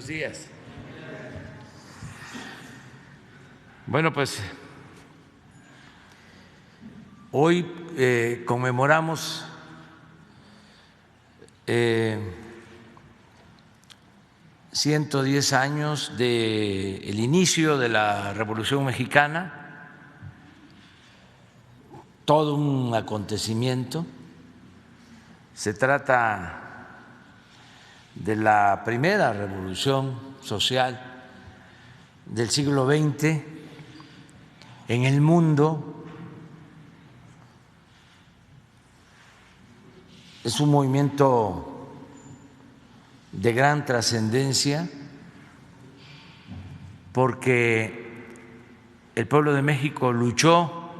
días. Bueno, pues hoy conmemoramos 110 años del inicio de la Revolución Mexicana, todo un acontecimiento. Se trata de la primera revolución social del siglo XX en el mundo. Es un movimiento de gran trascendencia porque el pueblo de México luchó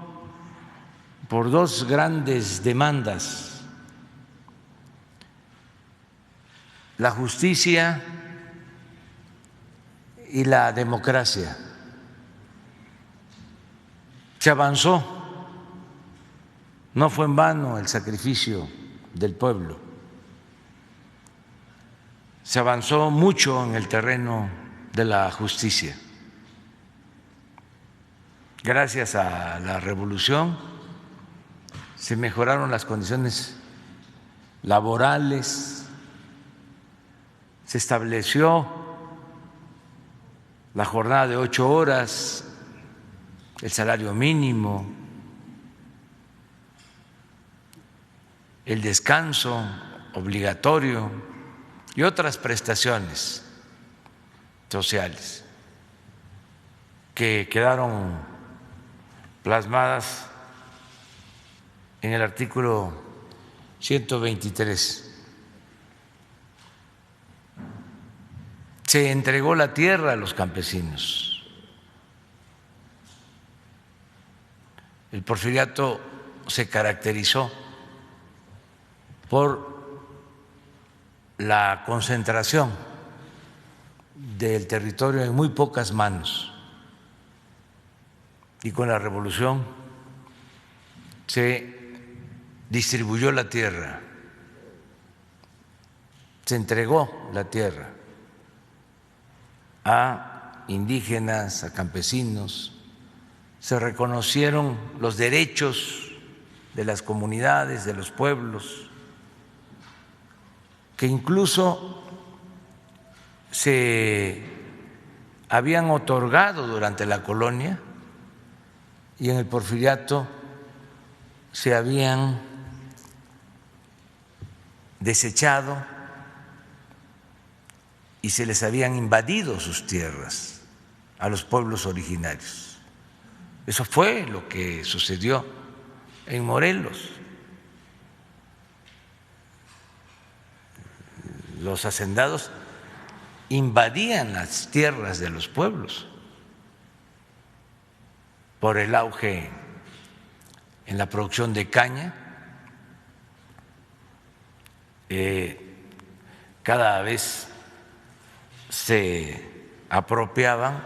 por dos grandes demandas: la justicia y la democracia. Se avanzó, no fue en vano el sacrificio del pueblo, se avanzó mucho en el terreno de la justicia. Gracias a la revolución se mejoraron las condiciones laborales, se estableció la jornada de 8 horas, el salario mínimo, el descanso obligatorio y otras prestaciones sociales que quedaron plasmadas en el artículo 123. Se entregó la tierra a los campesinos. El porfiriato se caracterizó por la concentración del territorio en muy pocas manos, y con la revolución se distribuyó la tierra, se entregó la tierra a indígenas, a campesinos, se reconocieron los derechos de las comunidades, de los pueblos, que incluso se habían otorgado durante la colonia y en el porfiriato se habían desechado y se les habían invadido sus tierras a los pueblos originarios. Eso fue lo que sucedió en Morelos. Los hacendados invadían las tierras de los pueblos por el auge en la producción de caña. Cada vez se apropiaban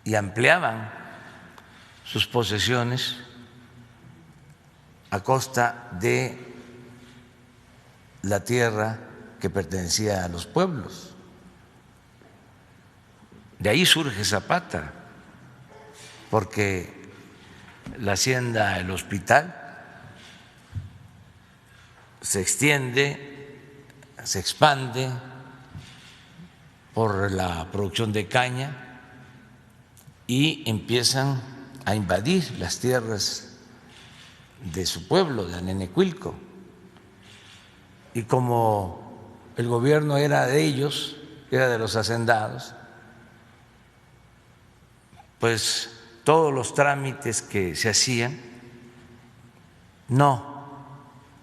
y ampliaban sus posesiones a costa de la tierra que pertenecía a los pueblos. De ahí surge Zapata, porque la hacienda El Hospital se extiende, se expande por la producción de caña y empiezan a invadir las tierras de su pueblo, de Anenecuilco. Y como el gobierno era de ellos, era de los hacendados, pues todos los trámites que se hacían no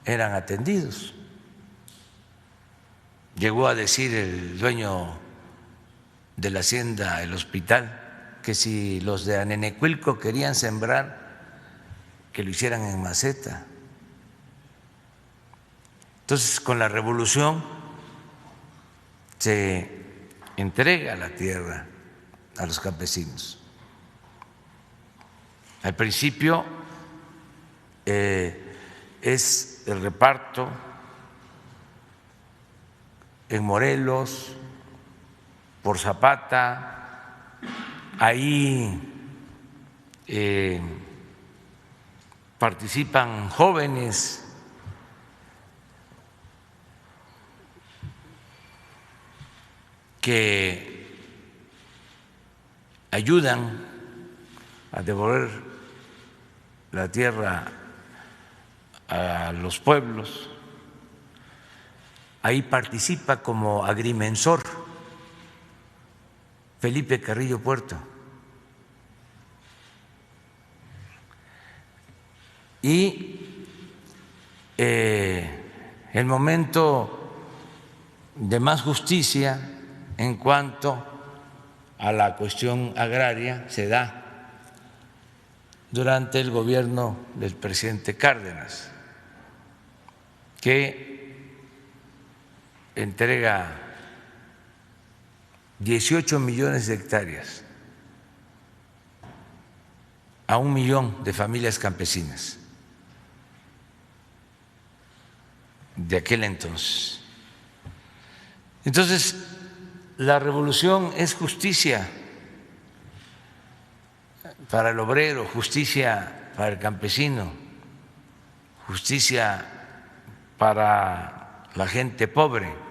eran atendidos. Llegó a decir el dueño de la hacienda El Hospital que si los de Anenecuilco querían sembrar, que lo hicieran en maceta. Entonces, con la revolución se entrega la tierra a los campesinos. Al principio es el reparto en Morelos, por Zapata, ahí participan jóvenes que ayudan a devolver la tierra a los pueblos. Ahí participa como agrimensor Felipe Carrillo Puerto. Y el momento de más justicia en cuanto a la cuestión agraria se da durante el gobierno del presidente Cárdenas, que entrega 18 millones de hectáreas a 1 millón de familias campesinas de aquel entonces. Entonces, la revolución es justicia para el obrero, justicia para el campesino, justicia para la gente pobre.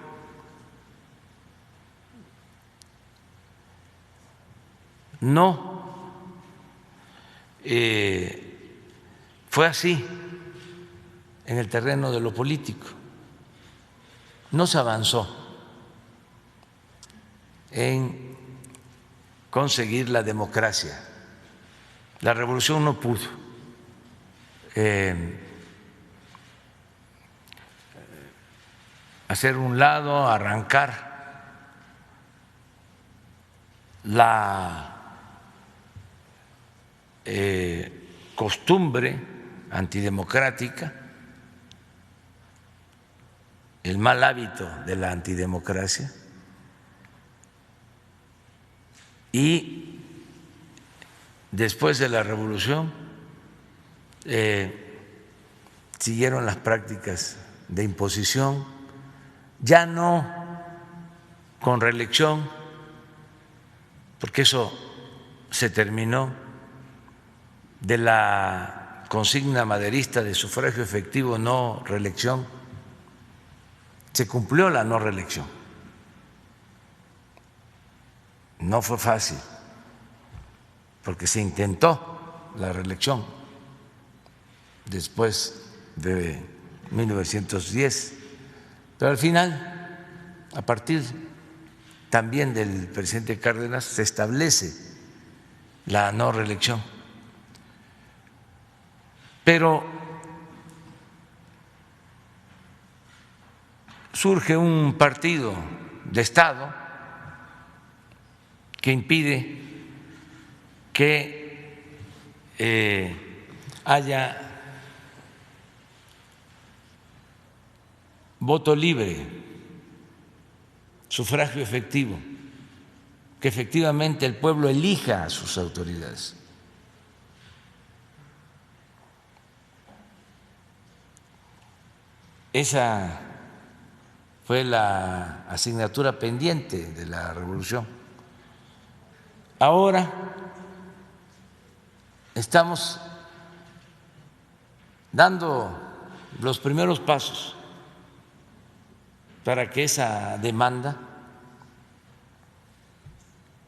No fue así en el terreno de lo político. No se avanzó en conseguir la democracia. La revolución no pudo hacer un lado, arrancar la costumbre antidemocrática, el mal hábito de la antidemocracia, y después de la revolución siguieron las prácticas de imposición, ya no con reelección, porque eso se terminó, de la consigna maderista de sufragio efectivo, no reelección, se cumplió la no reelección. No fue fácil, porque se intentó la reelección después de 1910, pero al final, a partir también del presidente Cárdenas, se establece la no reelección. Pero surge un partido de Estado que impide que haya voto libre, sufragio efectivo, que efectivamente el pueblo elija a sus autoridades. Esa fue la asignatura pendiente de la revolución. Ahora estamos dando los primeros pasos para que esa demanda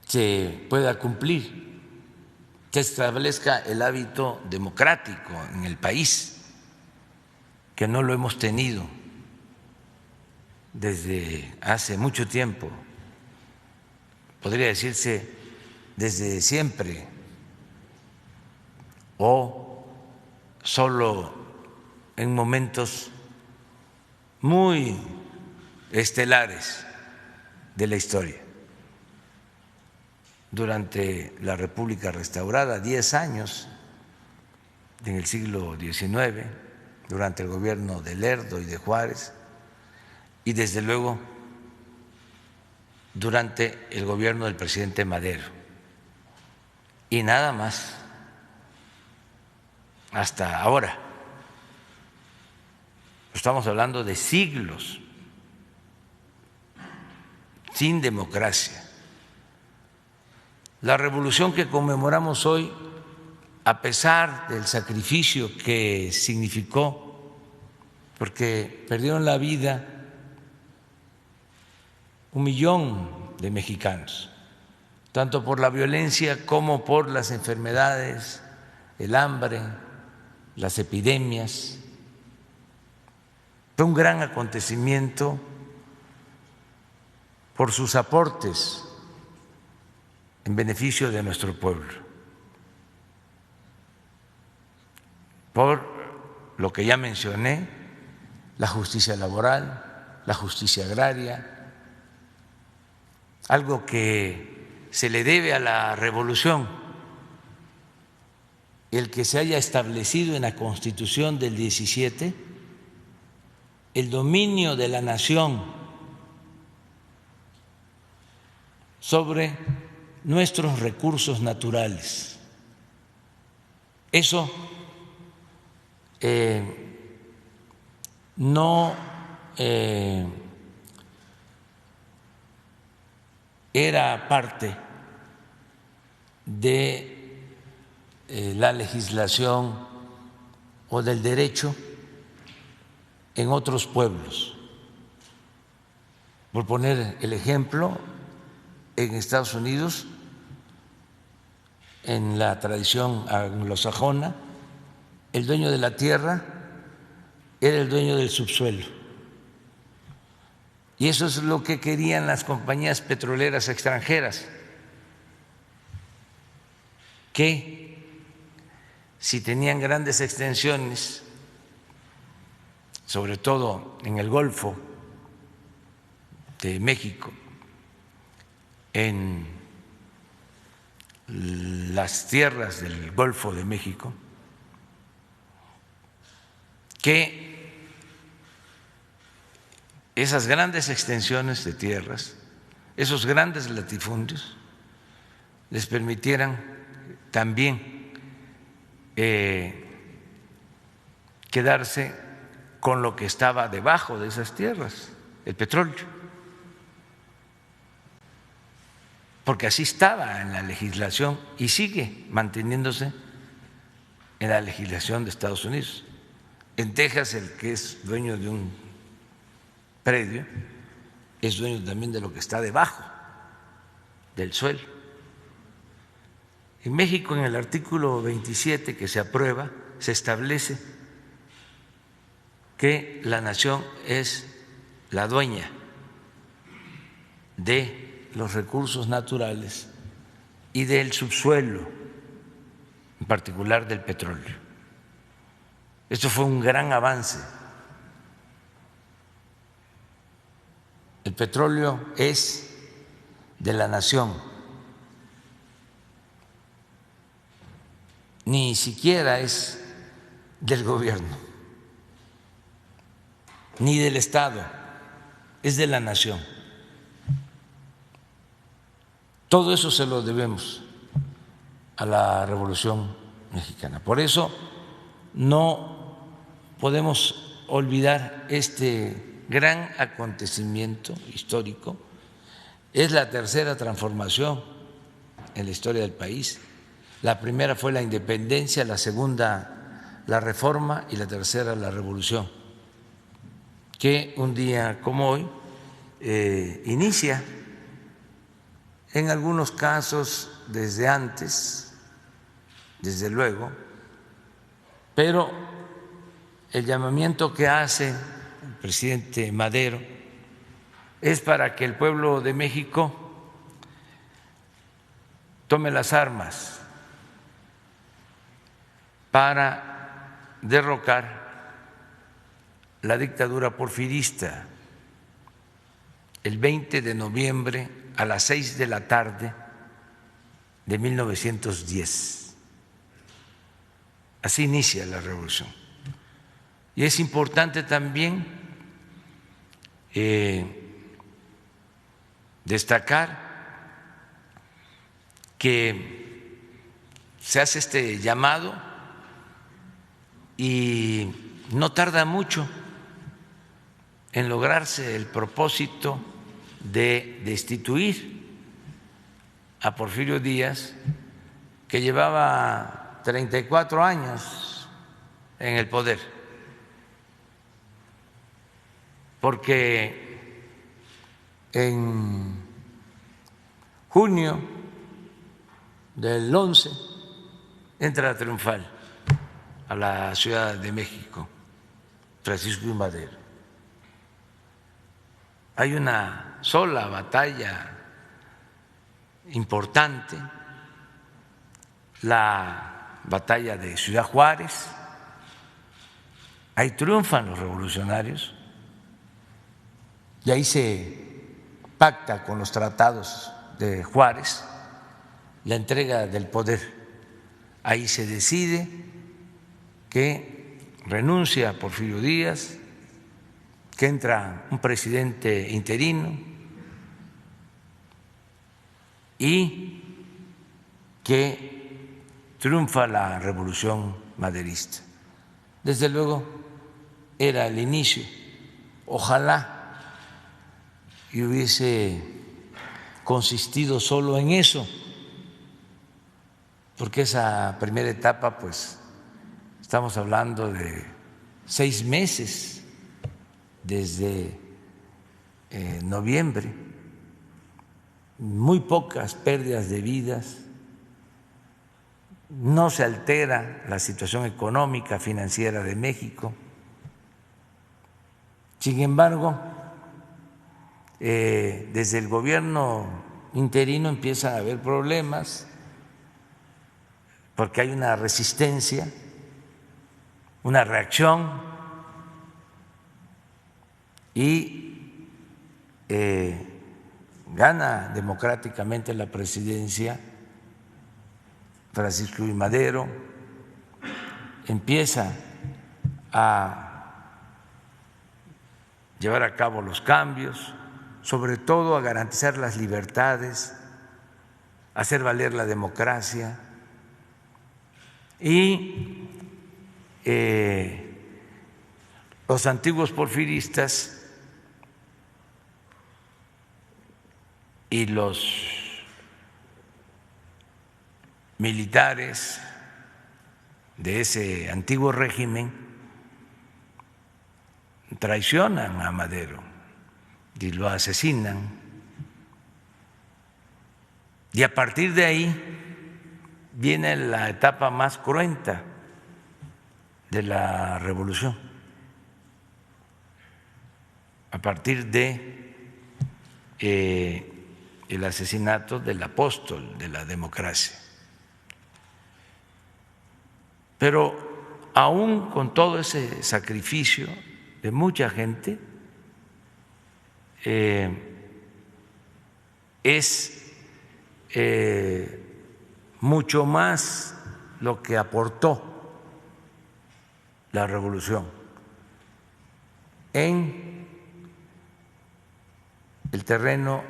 se pueda cumplir, se establezca el hábito democrático en el país, que no lo hemos tenido desde hace mucho tiempo, podría decirse desde siempre, o solo en momentos muy estelares de la historia. Durante la República restaurada, 10 años en el siglo XIX, durante el gobierno de Lerdo y de Juárez, y desde luego durante el gobierno del presidente Madero. Y nada más, hasta ahora. Estamos hablando de siglos sin democracia. La revolución que conmemoramos hoy, a pesar del sacrificio que significó, porque perdieron la vida 1 millón de mexicanos, tanto por la violencia como por las enfermedades, el hambre, las epidemias. Fue un gran acontecimiento por sus aportes en beneficio de nuestro pueblo, por lo que ya mencioné, la justicia laboral, la justicia agraria, algo que se le debe a la revolución, el que se haya establecido en la Constitución del 17 el dominio de la nación sobre nuestros recursos naturales. Eso no era parte de la legislación o del derecho en otros pueblos. Por poner el ejemplo, en Estados Unidos, en la tradición anglosajona, el dueño de la tierra era el dueño del subsuelo. Y eso es lo que querían las compañías petroleras extranjeras, que si tenían grandes extensiones, sobre todo en el Golfo de México, en las tierras del Golfo de México, que esas grandes extensiones de tierras, esos grandes latifundios, les permitieran también quedarse con lo que estaba debajo de esas tierras, el petróleo, porque así estaba en la legislación y sigue manteniéndose en la legislación de Estados Unidos. En Texas, el que es dueño de un predio es dueño también de lo que está debajo del suelo. En México, en el artículo 27 que se aprueba, se establece que la nación es la dueña de los recursos naturales y del subsuelo, en particular del petróleo. Esto fue un gran avance. El petróleo es de la nación, ni siquiera es del gobierno, ni del Estado, es de la nación. Todo eso se lo debemos a la Revolución Mexicana. Por eso no podemos olvidar este gran acontecimiento histórico. Es la tercera transformación en la historia del país. La primera fue la independencia, la segunda la reforma y la tercera la revolución, que un día como hoy inicia, en algunos casos desde antes, desde luego, pero el llamamiento que hace el presidente Madero es para que el pueblo de México tome las armas para derrocar la dictadura porfirista el 20 de noviembre a las 6 de la tarde de 1910. Así inicia la revolución. Y es importante también destacar que se hace este llamado y no tarda mucho en lograrse el propósito de destituir a Porfirio Díaz, que llevaba 34 años en el poder, porque en junio del 11 entra triunfal a la Ciudad de México Francisco I. Madero. Hay una sola batalla importante, la batalla de Ciudad Juárez. Ahí triunfan los revolucionarios y ahí se pacta con los tratados de Juárez la entrega del poder. Ahí se decide que renuncia Porfirio Díaz, que entra un presidente interino y que triunfa la revolución maderista. Desde luego era el inicio. Ojalá y hubiese consistido solo en eso, porque esa primera etapa, pues, estamos hablando de 6 meses desde noviembre, muy pocas pérdidas de vidas, no se altera la situación económica, financiera de México. Sin embargo, desde el gobierno interino empiezan a haber problemas porque hay una resistencia, una reacción y gana democráticamente la presidencia Francisco I. Madero, empieza a llevar a cabo los cambios, sobre todo a garantizar las libertades, a hacer valer la democracia y los antiguos porfiristas y los militares de ese antiguo régimen traicionan a Madero y lo asesinan. Y a partir de ahí viene la etapa más cruenta de la revolución, a partir de el asesinato del apóstol de la democracia. Pero aún con todo ese sacrificio de mucha gente, es mucho más lo que aportó la revolución en el terreno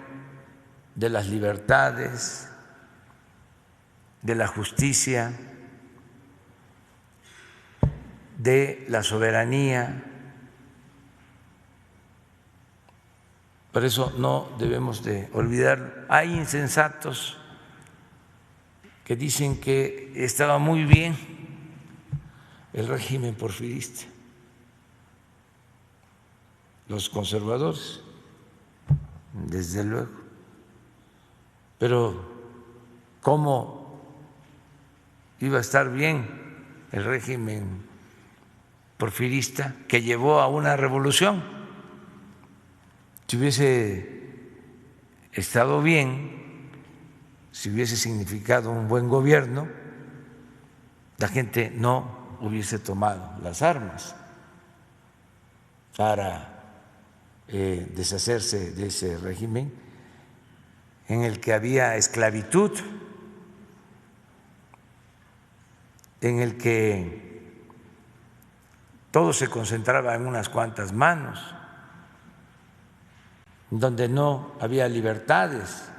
de las libertades, de la justicia, de la soberanía. Por eso no debemos de olvidar. Hay insensatos que dicen que estaba muy bien el régimen porfirista, los conservadores, desde luego, pero ¿cómo iba a estar bien el régimen porfirista que llevó a una revolución? Si hubiese estado bien, si hubiese significado un buen gobierno, la gente no hubiese tomado las armas para deshacerse de ese régimen en el que había esclavitud, en el que todo se concentraba en unas cuantas manos, donde no había libertades,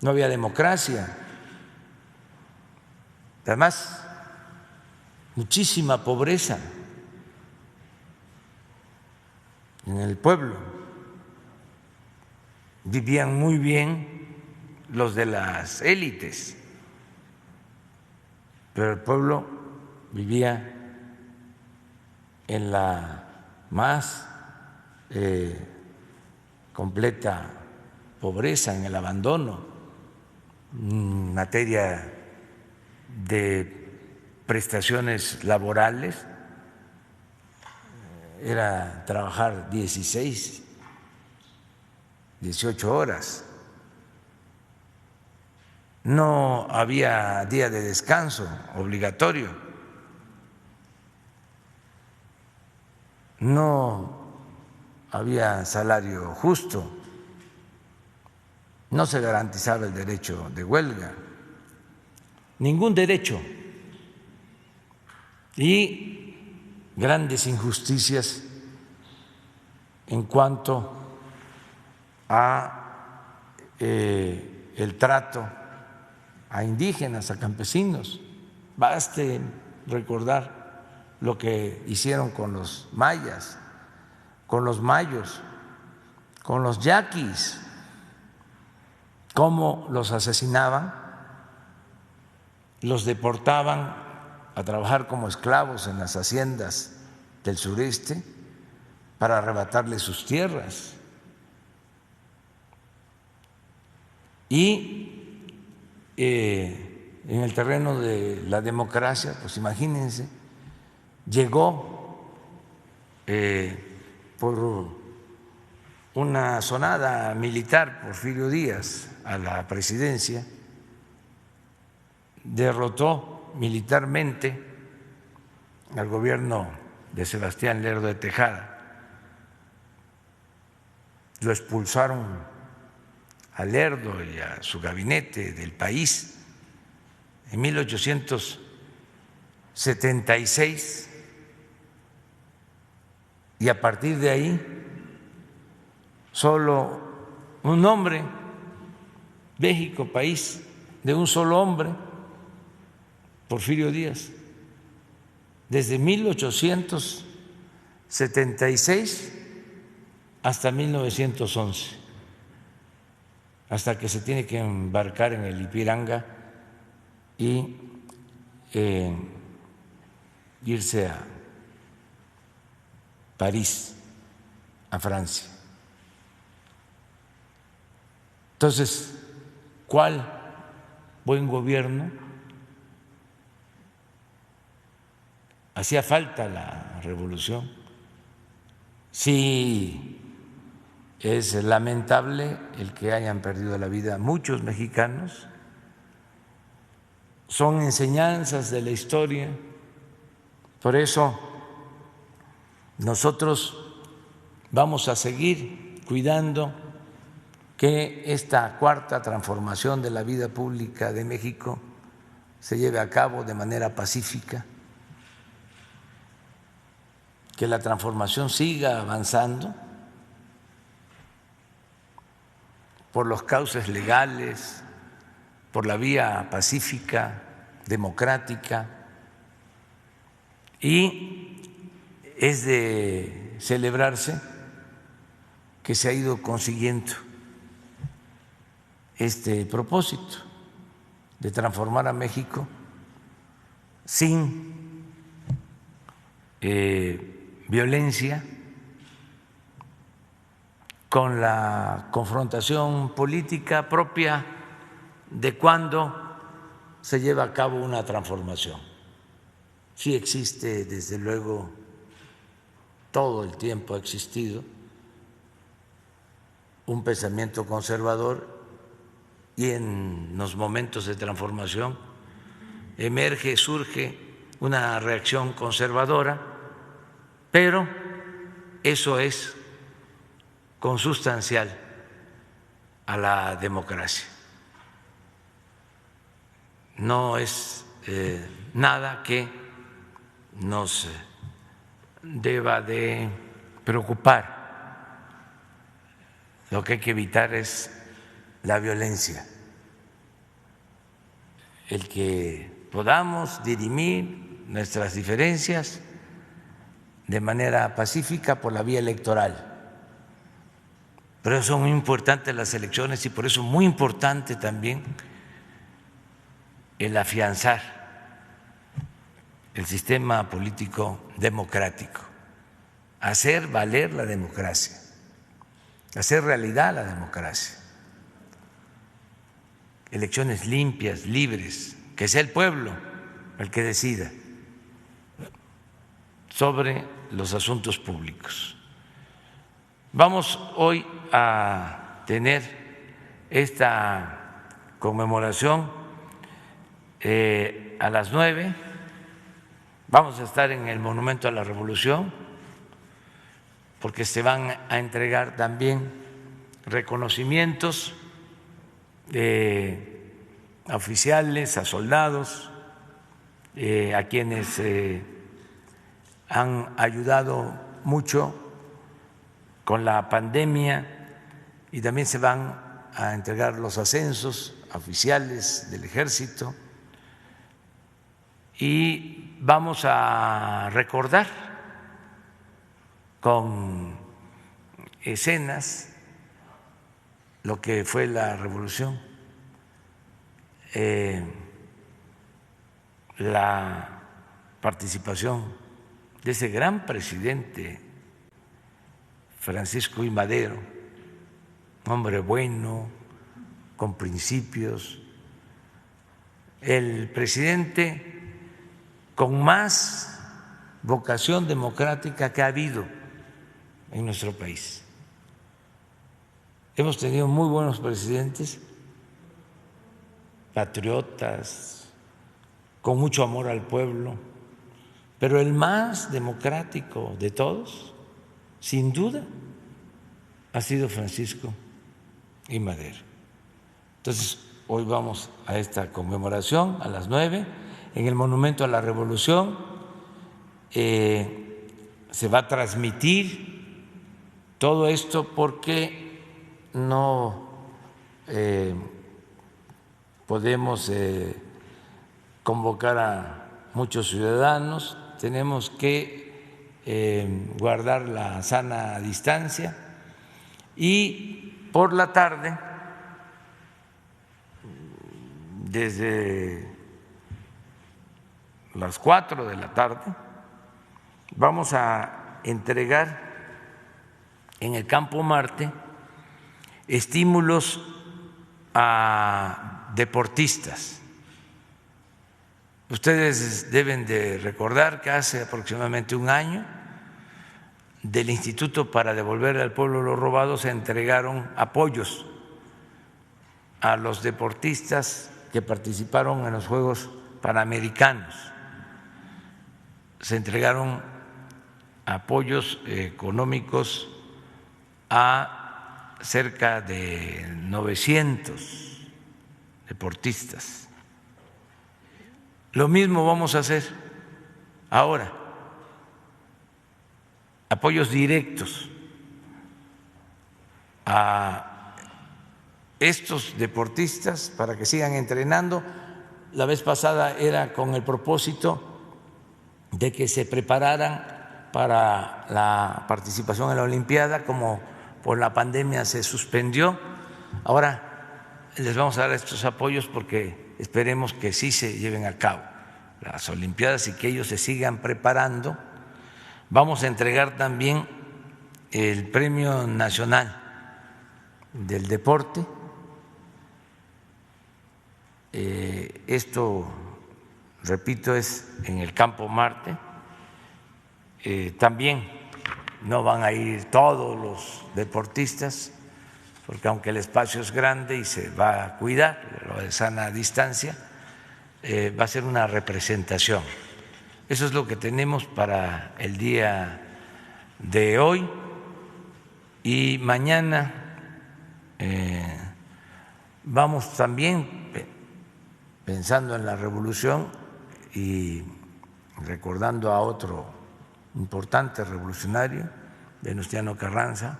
no había democracia. Además, muchísima pobreza en el pueblo. Vivían muy bien los de las élites, pero el pueblo vivía en la más completa pobreza, en el abandono, en materia de prestaciones laborales. Era trabajar 16, 18 horas. No había día de descanso obligatorio. No había salario justo. No se garantizaba el derecho de huelga. Ningún derecho. Y grandes injusticias en cuanto a el trato a indígenas, a campesinos. Baste recordar lo que hicieron con los mayas, con los mayos, con los yaquis, cómo los asesinaban, los deportaban a trabajar como esclavos en las haciendas del sureste para arrebatarles sus tierras. Y en el terreno de la democracia, pues imagínense, llegó por una sonada militar Porfirio Díaz a la presidencia, derrotó militarmente al gobierno de Sebastián Lerdo de Tejada, lo expulsaron a Lerdo y a su gabinete del país en 1876, y a partir de ahí solo un hombre, México, país de un solo hombre, Porfirio Díaz, desde 1876 hasta 1911, hasta que se tiene que embarcar en el Ipiranga y irse a París, a Francia. Entonces, ¿cuál buen gobierno? Hacía falta la revolución. Sí, es lamentable el que hayan perdido la vida muchos mexicanos. Son enseñanzas de la historia. Por eso nosotros vamos a seguir cuidando que esta cuarta transformación de la vida pública de México se lleve a cabo de manera pacífica, que la transformación siga avanzando por los cauces legales, por la vía pacífica, democrática, y es de celebrarse que se ha ido consiguiendo este propósito de transformar a México sin violencia, con la confrontación política propia de cuando se lleva a cabo una transformación. Sí existe, desde luego, todo el tiempo ha existido un pensamiento conservador, y en los momentos de transformación emerge, surge una reacción conservadora, pero eso es consustancial a la democracia. No es nada que nos deba de preocupar. Lo que hay que evitar es la violencia, el que podamos dirimir nuestras diferencias de manera pacífica por la vía electoral, Por eso son muy importantes las elecciones y por eso es muy importante también el afianzar el sistema político democrático, hacer valer la democracia, hacer realidad la democracia. Elecciones limpias, libres, que sea el pueblo el que decida sobre los asuntos públicos. Vamos hoy a tener esta conmemoración a las 9. Vamos a estar en el Monumento a la Revolución porque se van a entregar también reconocimientos a oficiales, a soldados, a quienes han ayudado mucho con la pandemia, y también se van a entregar los ascensos a oficiales del Ejército, y vamos a recordar con escenas lo que fue la revolución, la participación de ese gran presidente Francisco I. Madero, un hombre bueno, con principios, el presidente con más vocación democrática que ha habido en nuestro país. Hemos tenido muy buenos presidentes, patriotas, con mucho amor al pueblo, pero el más democrático de todos, sin duda, ha sido Francisco I. Madero. Entonces, hoy vamos a esta conmemoración a las 9 en el Monumento a la Revolución. Se va a transmitir todo esto porque no podemos convocar a muchos ciudadanos, tenemos que guardar la sana distancia, y por la tarde, desde las 4 de la tarde, vamos a entregar en el Campo Marte estímulos a deportistas. Ustedes deben de recordar que hace aproximadamente un año del Instituto para Devolver al Pueblo lo Robado se entregaron apoyos a los deportistas que participaron en los Juegos Panamericanos. Se entregaron apoyos económicos a cerca de 900 deportistas. Lo mismo vamos a hacer ahora, apoyos directos a estos deportistas para que sigan entrenando. La vez pasada era con el propósito de que se prepararan para la participación en la Olimpiada. Como por la pandemia se suspendió, ahora les vamos a dar estos apoyos porque esperemos que sí se lleven a cabo las Olimpiadas y que ellos se sigan preparando. Vamos a entregar también el Premio Nacional del Deporte. Esto, repito, es en el Campo Marte. También no van a ir todos los deportistas, porque aunque el espacio es grande y se va a cuidar lo de sana distancia, va a ser una representación. Eso es lo que tenemos para el día de hoy, y mañana vamos también pensando en la revolución y recordando a otro importante revolucionario, Venustiano Carranza.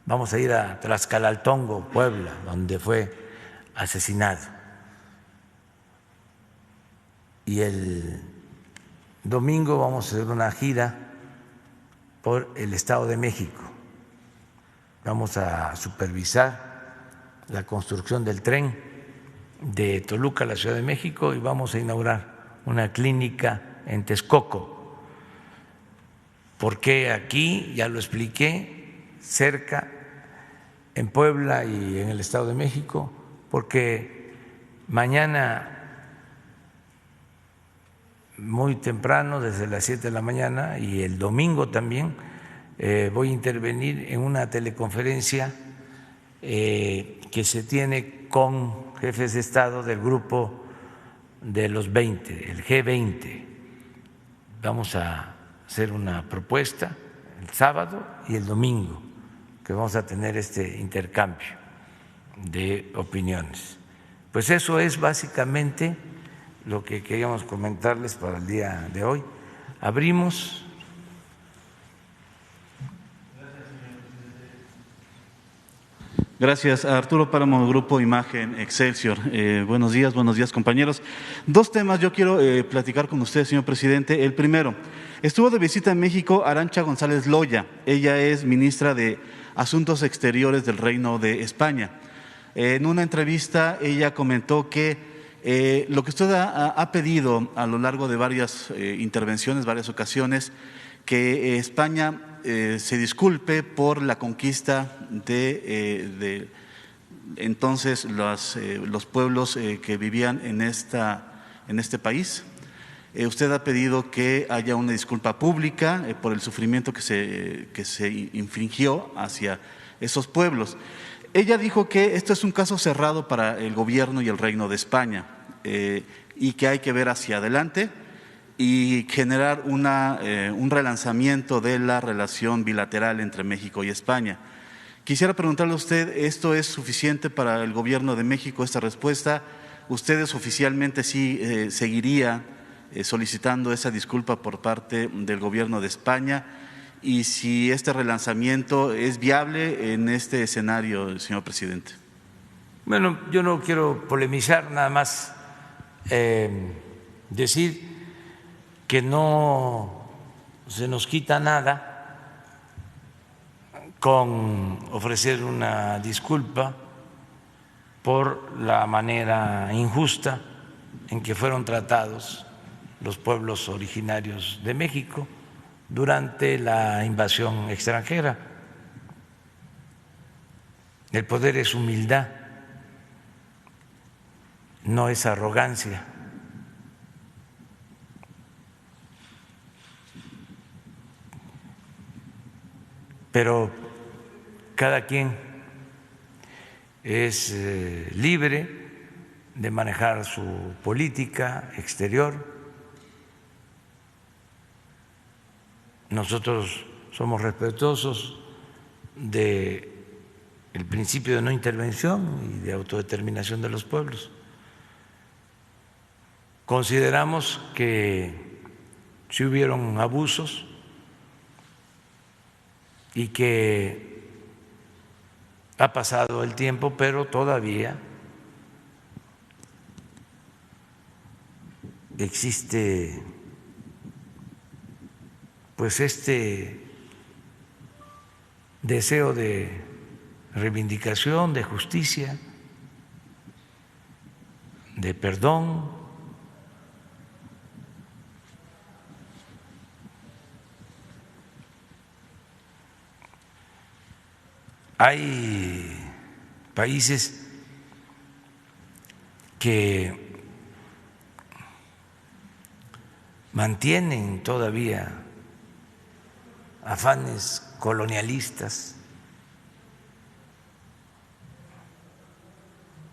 Vamos a ir a Tlaxcalaltongo, Puebla, donde fue asesinado, y el domingo vamos a hacer una gira por el Estado de México, vamos a supervisar la construcción del tren de Toluca a la Ciudad de México y vamos a inaugurar una clínica en Texcoco. ¿Por qué aquí? Ya lo expliqué, cerca, en Puebla y en el Estado de México, porque mañana muy temprano, desde las 7 de la mañana, y el domingo también, voy a intervenir en una teleconferencia que se tiene con jefes de Estado del grupo de los 20, el G20. Vamos a hacer una propuesta el sábado y el domingo, que vamos a tener este intercambio de opiniones. Pues eso es básicamente lo que queríamos comentarles para el día de hoy. Abrimos. Gracias. Arturo Páramo, Grupo Imagen Excelsior. Buenos días compañeros. Dos temas yo quiero platicar con usted, señor presidente. El primero, estuvo de visita en México Arantxa González Loya. Ella es ministra de Asuntos Exteriores del Reino de España. En una entrevista ella comentó que lo que usted ha pedido a lo largo de varias intervenciones, varias ocasiones, que España se disculpe por la conquista de entonces los pueblos que vivían en este país. Usted ha pedido que haya una disculpa pública por el sufrimiento que se infringió hacia esos pueblos. Ella dijo que esto es un caso cerrado para el gobierno y el Reino de España y que hay que ver hacia adelante y generar un relanzamiento de la relación bilateral entre México y España. Quisiera preguntarle a usted, ¿esto es suficiente para el gobierno de México, esta respuesta? ¿Ustedes oficialmente sí seguiría solicitando esa disculpa por parte del gobierno de España? Y si este relanzamiento es viable en este escenario, señor presidente. Bueno, yo no quiero polemizar, nada más decir que no se nos quita nada con ofrecer una disculpa por la manera injusta en que fueron tratados los pueblos originarios de México durante la invasión extranjera. El poder es humildad, no es arrogancia. Pero cada quien es libre de manejar su política exterior. Nosotros somos respetuosos del principio de no intervención y de autodeterminación de los pueblos. Consideramos que sí hubieron abusos y que ha pasado el tiempo, pero todavía existe pues este deseo de reivindicación, de justicia, de perdón. Hay países que mantienen todavía afanes colonialistas.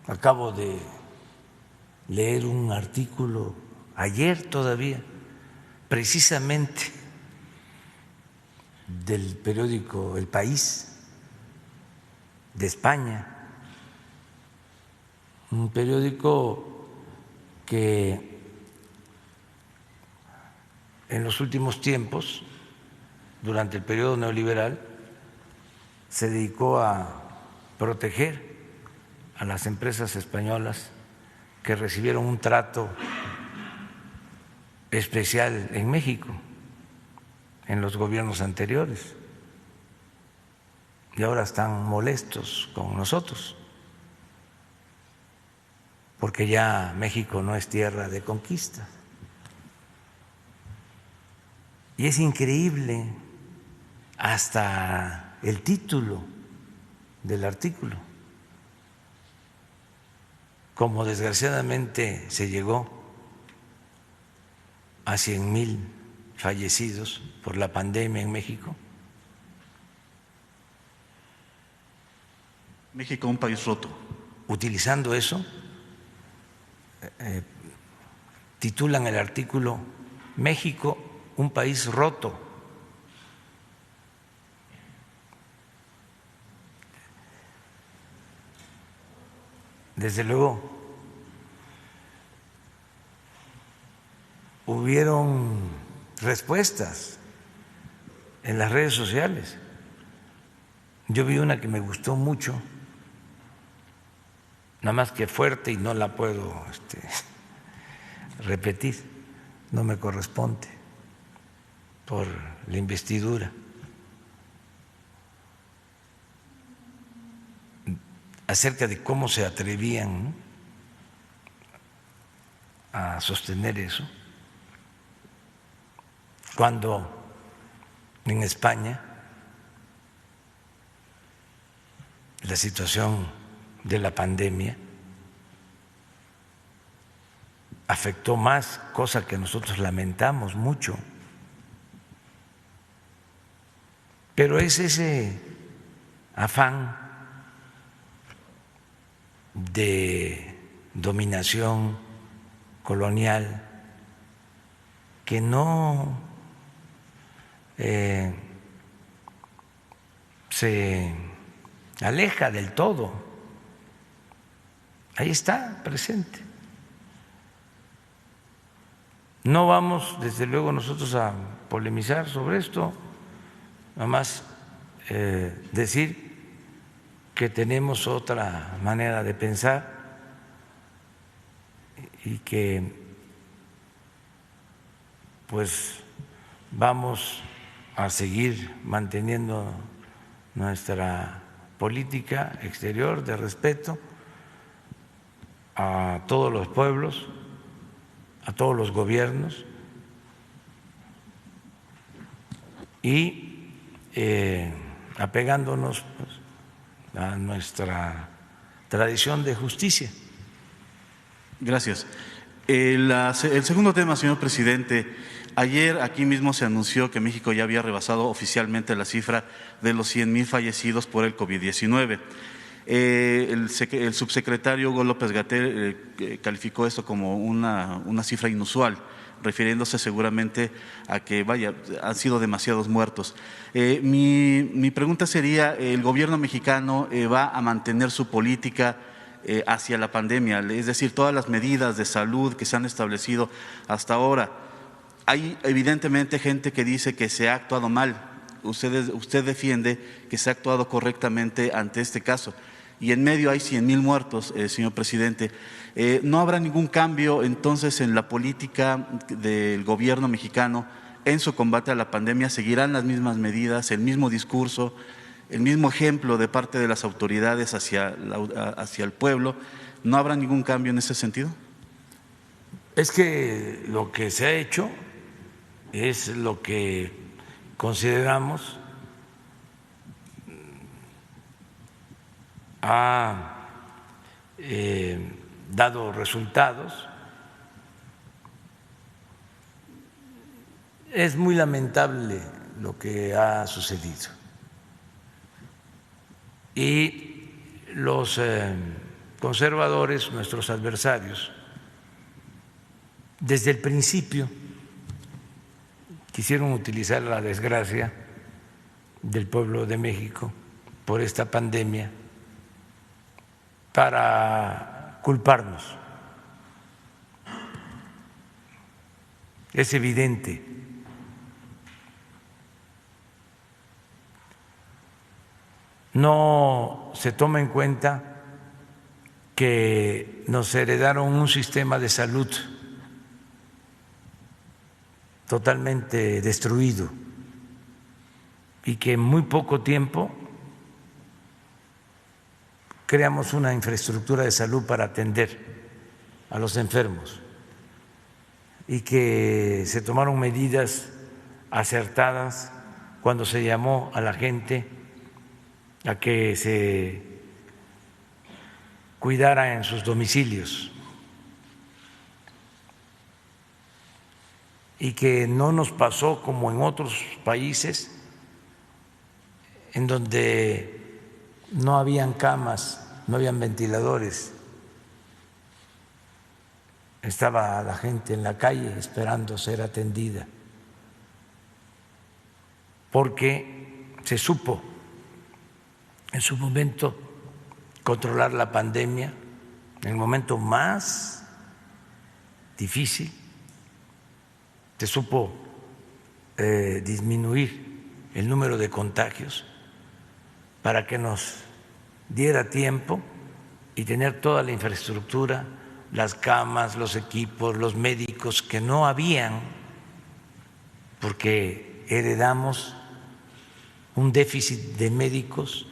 Acabo de leer un artículo ayer todavía, precisamente del periódico El País de España, un periódico que en los últimos tiempos, durante el periodo neoliberal, se dedicó a proteger a las empresas españolas que recibieron un trato especial en México, en los gobiernos anteriores. y ahora están molestos con nosotros, porque ya México no es tierra de conquista. Y es increíble hasta el título del artículo. Como desgraciadamente se llegó a 100,000 fallecidos por la pandemia en México. México, un país roto. Utilizando eso, titulan el artículo México, un país roto. Desde luego, hubieron respuestas en las redes sociales. Yo vi una que me gustó mucho, nada más que fuerte y no la puedo repetir, no me corresponde por la investidura. Acerca de cómo se atrevían, ¿no?, a sostener eso, cuando en España la situación de la pandemia afectó más, cosa que nosotros lamentamos mucho, pero es ese afán de dominación colonial que no se aleja del todo, ahí está presente. No vamos, desde luego, nosotros a polemizar sobre esto, nada más decir que tenemos otra manera de pensar y que pues vamos a seguir manteniendo nuestra política exterior de respeto a todos los pueblos, a todos los gobiernos y apegándonos pues, a nuestra tradición de justicia. Gracias. El segundo tema, señor presidente. Ayer aquí mismo se anunció que México ya había rebasado oficialmente la cifra de los 100,000 fallecidos por el COVID-19. El subsecretario Hugo López-Gatell calificó esto como una cifra inusual, refiriéndose seguramente a que, vaya, han sido demasiados muertos. Mi pregunta sería, ¿el gobierno mexicano va a mantener su política hacia la pandemia? Es decir, todas las medidas de salud que se han establecido hasta ahora. Hay evidentemente gente que dice que se ha actuado mal. Usted defiende que se ha actuado correctamente ante este caso. Y en medio hay 100,000 muertos, señor presidente. ¿No habrá ningún cambio entonces en la política del gobierno mexicano en su combate a la pandemia? ¿Seguirán las mismas medidas, el mismo discurso, el mismo ejemplo de parte de las autoridades hacia el pueblo? ¿No habrá ningún cambio en ese sentido? Es que lo que se ha hecho es lo que consideramos ha dado resultados. Es muy lamentable lo que ha sucedido y los conservadores, nuestros adversarios, desde el principio quisieron utilizar la desgracia del pueblo de México por esta pandemia para culparnos. Es evidente. No se toma en cuenta que nos heredaron un sistema de salud totalmente destruido y que en muy poco tiempo creamos una infraestructura de salud para atender a los enfermos y que se tomaron medidas acertadas cuando se llamó a la gente a que se cuidara en sus domicilios y que no nos pasó como en otros países en donde no habían camas, no habían ventiladores, estaba la gente en la calle esperando ser atendida, porque se supo en su momento controlar la pandemia, en el momento más difícil, se supo disminuir el número de contagios para que nos diera tiempo y tener toda la infraestructura, las camas, los equipos, los médicos que no habían, porque heredamos un déficit de médicos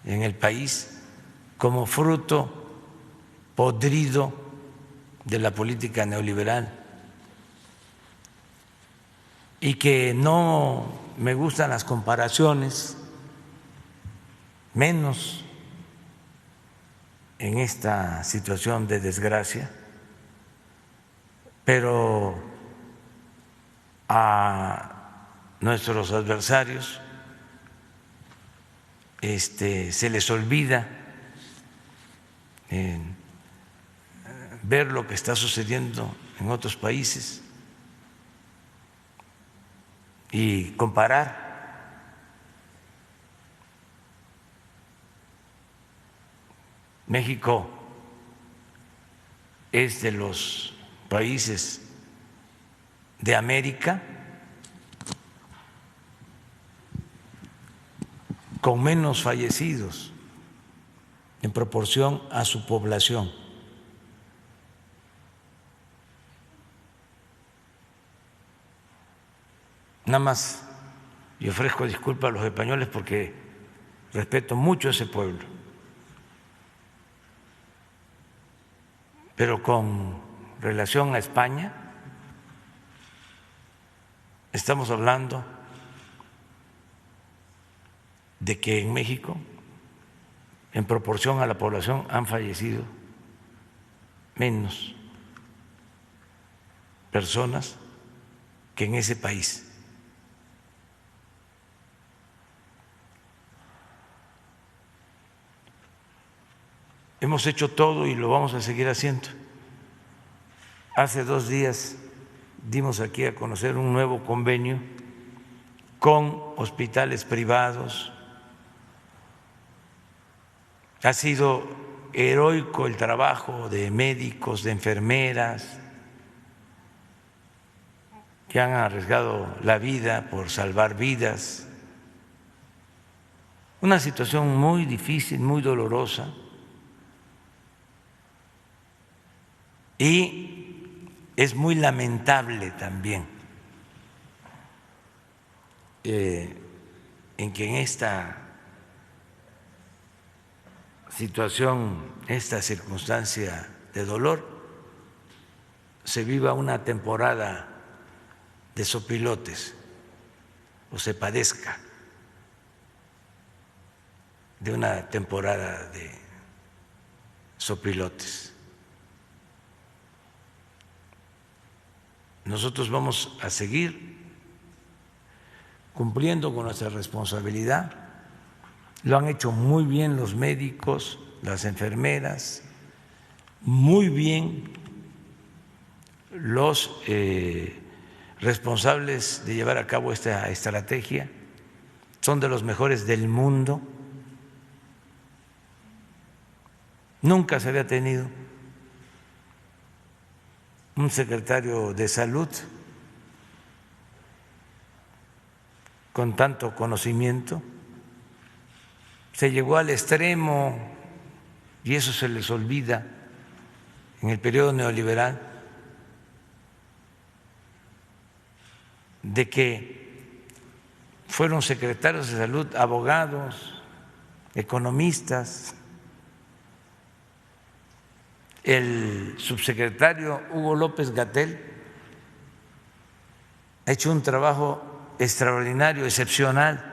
en el país como fruto podrido de la política neoliberal, y que no me gustan las comparaciones, menos en esta situación de desgracia, pero a nuestros adversarios se les olvida ver lo que está sucediendo en otros países y comparar. México es de los países de América con menos fallecidos en proporción a su población. Nada más, y ofrezco disculpas a los españoles porque respeto mucho a ese pueblo, pero con relación a España estamos hablando de que en México, en proporción a la población, han fallecido menos personas que en ese país. Hemos hecho todo y lo vamos a seguir haciendo. Hace 2 días dimos aquí a conocer un nuevo convenio con hospitales privados. Ha sido heroico el trabajo de médicos, de enfermeras, que han arriesgado la vida por salvar vidas. Una situación muy difícil, muy dolorosa. Y es muy lamentable también en que en esta situación, esta circunstancia de dolor, se viva una temporada de sopilotes o se padezca de una temporada de sopilotes. Nosotros vamos a seguir cumpliendo con nuestra responsabilidad. Lo han hecho muy bien los médicos, las enfermeras, muy bien los responsables de llevar a cabo esta estrategia. Son de los mejores del mundo. Nunca se había tenido un secretario de salud con tanto conocimiento. Se llegó al extremo, y eso se les olvida, en el periodo neoliberal, de que fueron secretarios de salud abogados, economistas. El subsecretario Hugo López-Gatell ha hecho un trabajo extraordinario, excepcional.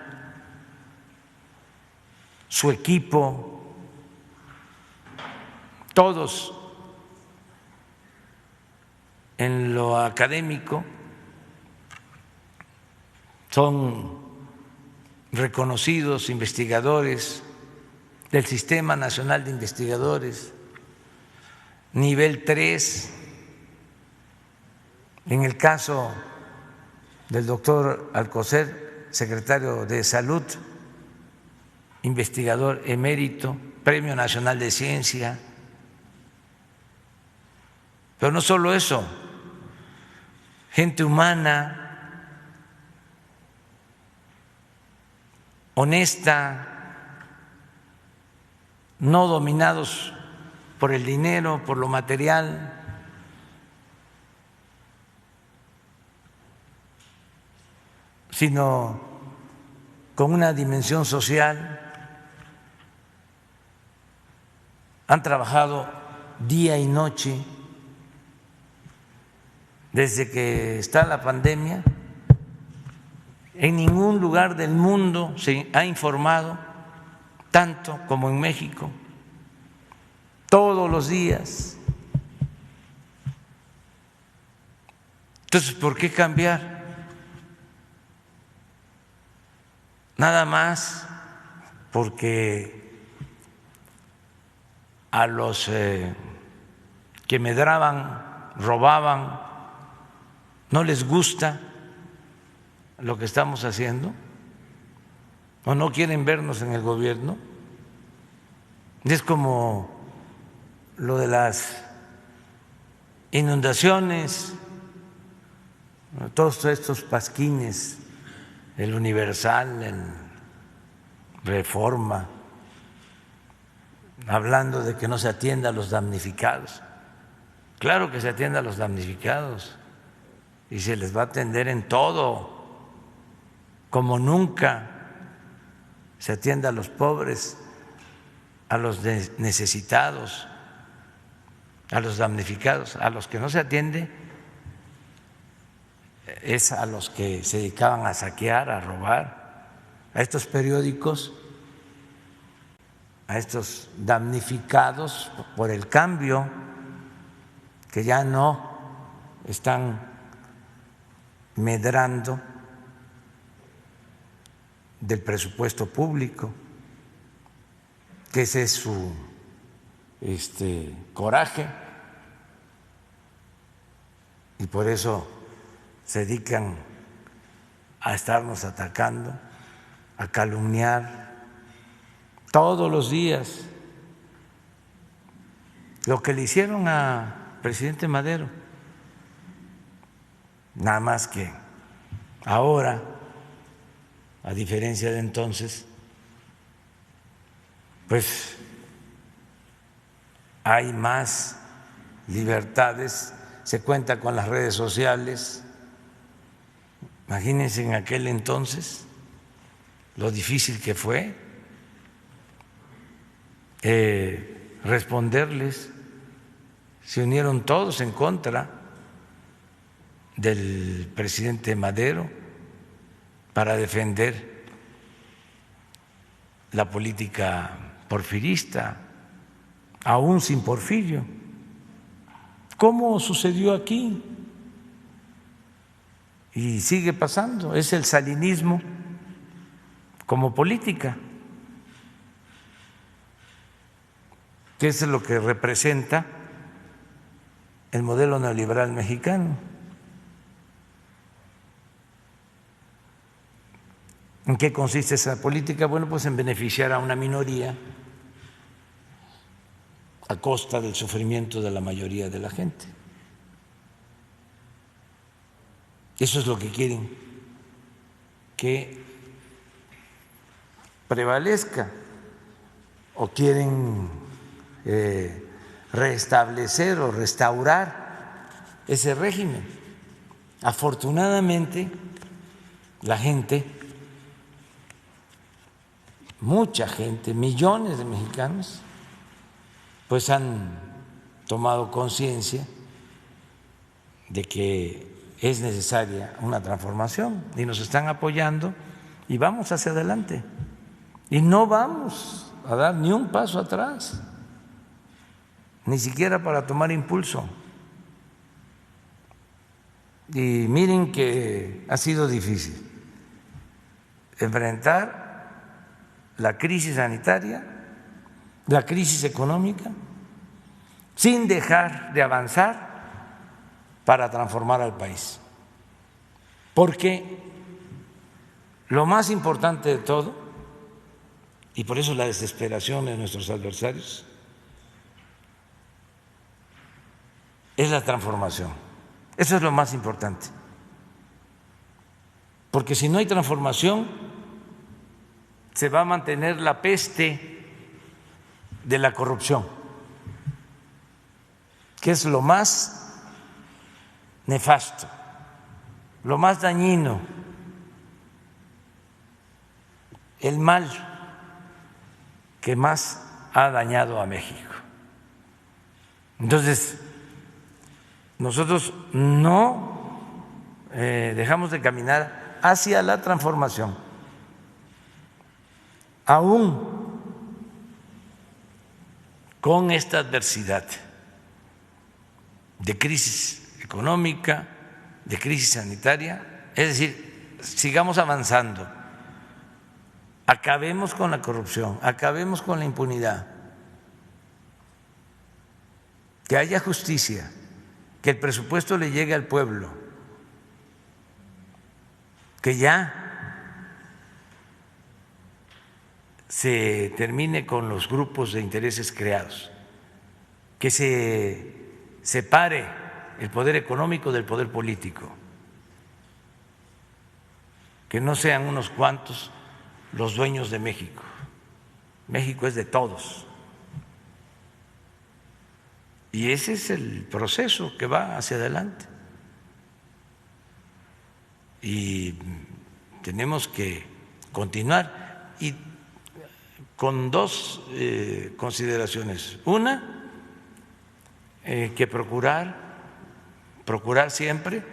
Su equipo, todos en lo académico son reconocidos investigadores del Sistema Nacional de Investigadores, nivel 3. En el caso del doctor Alcocer, secretario de Salud, investigador emérito, Premio Nacional de Ciencia. Pero no solo eso, gente humana, honesta, no dominados por el dinero, por lo material. Sino con una dimensión social. Han trabajado día y noche desde que está la pandemia. En ningún lugar del mundo se ha informado tanto como en México, todos los días. Entonces, ¿por qué cambiar? Nada más porque a los que medraban, robaban, no les gusta lo que estamos haciendo o no quieren vernos en el gobierno. Es como lo de las inundaciones, todos estos pasquines, el Universal, el Reforma, hablando de que no se atienda a los damnificados. Claro que se atienda a los damnificados y se les va a atender en todo, como nunca se atiende a los pobres, a los necesitados, a los damnificados. A los que no se atiende es a los que se dedicaban a saquear, a robar, a estos periódicos, a estos damnificados por el cambio, que ya no están medrando del presupuesto público, que ese es su coraje, y por eso se dedican a estarnos atacando, a calumniar todos los días. Lo que le hicieron al presidente Madero, nada más que ahora, a diferencia de entonces, pues hay más libertades, se cuenta con las redes sociales. Imagínense en aquel entonces lo difícil que fue responderles. Se unieron todos en contra del presidente Madero para defender la política porfirista, aún sin Porfirio. ¿Cómo sucedió aquí? Y sigue pasando, es el salinismo como política, que es lo que representa el modelo neoliberal mexicano. ¿En qué consiste esa política? Bueno, pues en beneficiar a una minoría a costa del sufrimiento de la mayoría de la gente. Eso es lo que quieren que prevalezca, o quieren restablecer o restaurar ese régimen. Afortunadamente, la gente mucha gente, millones de mexicanos, pues han tomado conciencia de que es necesaria una transformación y nos están apoyando y vamos hacia adelante. Y no vamos a dar ni un paso atrás, ni siquiera para tomar impulso. Y miren que ha sido difícil enfrentar la crisis sanitaria, la crisis económica, sin dejar de avanzar para transformar al país. Porque lo más importante de todo, y por eso la desesperación de nuestros adversarios, es la transformación. Eso es lo más importante. Porque si no hay transformación, se va a mantener la peste de la corrupción, que es lo más nefasto, lo más dañino, el mal que más ha dañado a México. Entonces, nosotros no dejamos de caminar hacia la transformación, aún con esta adversidad de crisis económica, de crisis sanitaria. Es decir, sigamos avanzando, acabemos con la corrupción, acabemos con la impunidad, que haya justicia, que el presupuesto le llegue al pueblo, que ya se termine con los grupos de intereses creados, que se separe el poder económico del poder político, que no sean unos cuantos los dueños de México. México es de todos. Y ese es el proceso que va hacia adelante. Y tenemos que continuar y con dos consideraciones. Una, que procurar siempre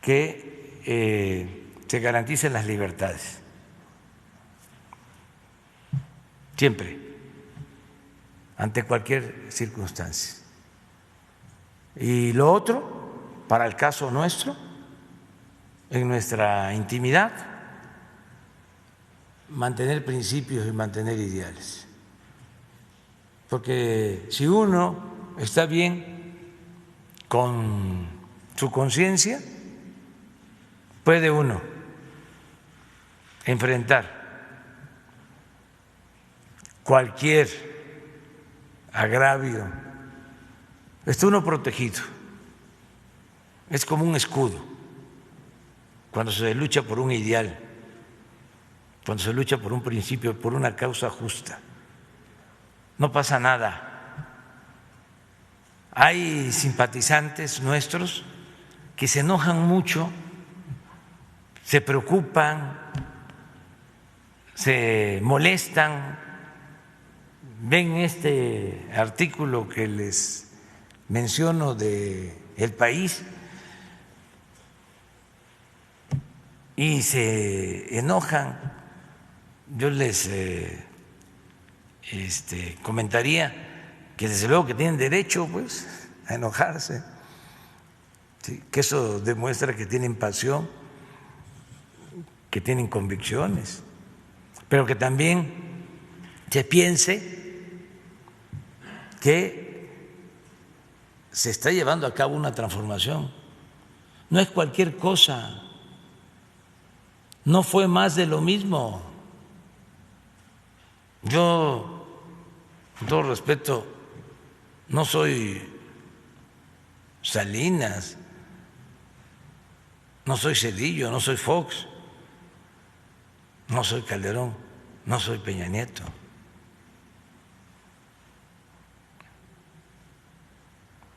que se garanticen las libertades, siempre, ante cualquier circunstancia. Y lo otro, para el caso nuestro, en nuestra intimidad, mantener principios y mantener ideales. Porque si uno está bien con su conciencia, puede uno enfrentar cualquier agravio. Está uno protegido. Es como un escudo cuando se lucha por un ideal, cuando se lucha por un principio, por una causa justa. No pasa nada. Hay simpatizantes nuestros que se enojan mucho, se preocupan, se molestan, ven este artículo que les menciono de El País y se enojan. Yo les comentaría que desde luego que tienen derecho pues a enojarse, ¿sí? Que eso demuestra que tienen pasión, que tienen convicciones, pero que también se piense que se está llevando a cabo una transformación. No es cualquier cosa, no fue más de lo mismo. Yo, con todo respeto, no soy Salinas, no soy Zedillo, no soy Fox, no soy Calderón, no soy Peña Nieto.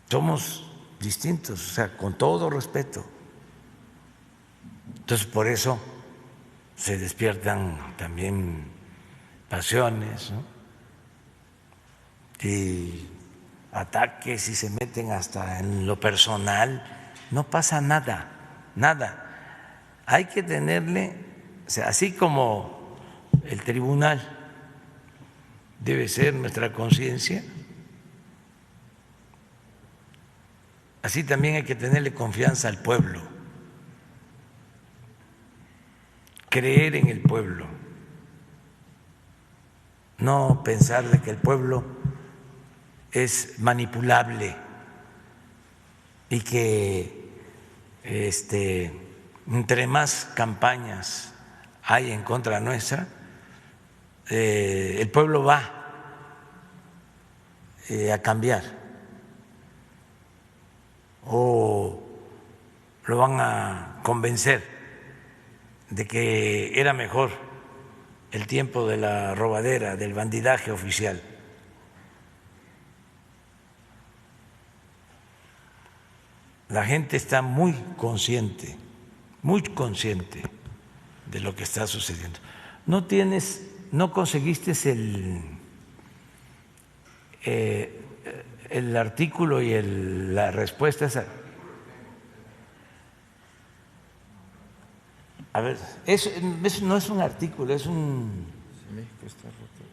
Somos distintos, o sea, con todo respeto. Entonces, por eso se despiertan también pasiones, ¿no? Y ataques y se meten hasta en lo personal. No pasa nada, nada. Hay que tenerle, o sea, así como el tribunal debe ser nuestra conciencia, así también hay que tenerle confianza al pueblo, creer en el pueblo, no pensar de que el pueblo es manipulable y que entre más campañas hay en contra nuestra, el pueblo va a cambiar o lo van a convencer de que era mejor el tiempo de la robadera, del bandidaje oficial. La gente está muy consciente de lo que está sucediendo. No conseguiste el artículo y la respuesta esa. A ver, eso no es un artículo, es un... México está roto.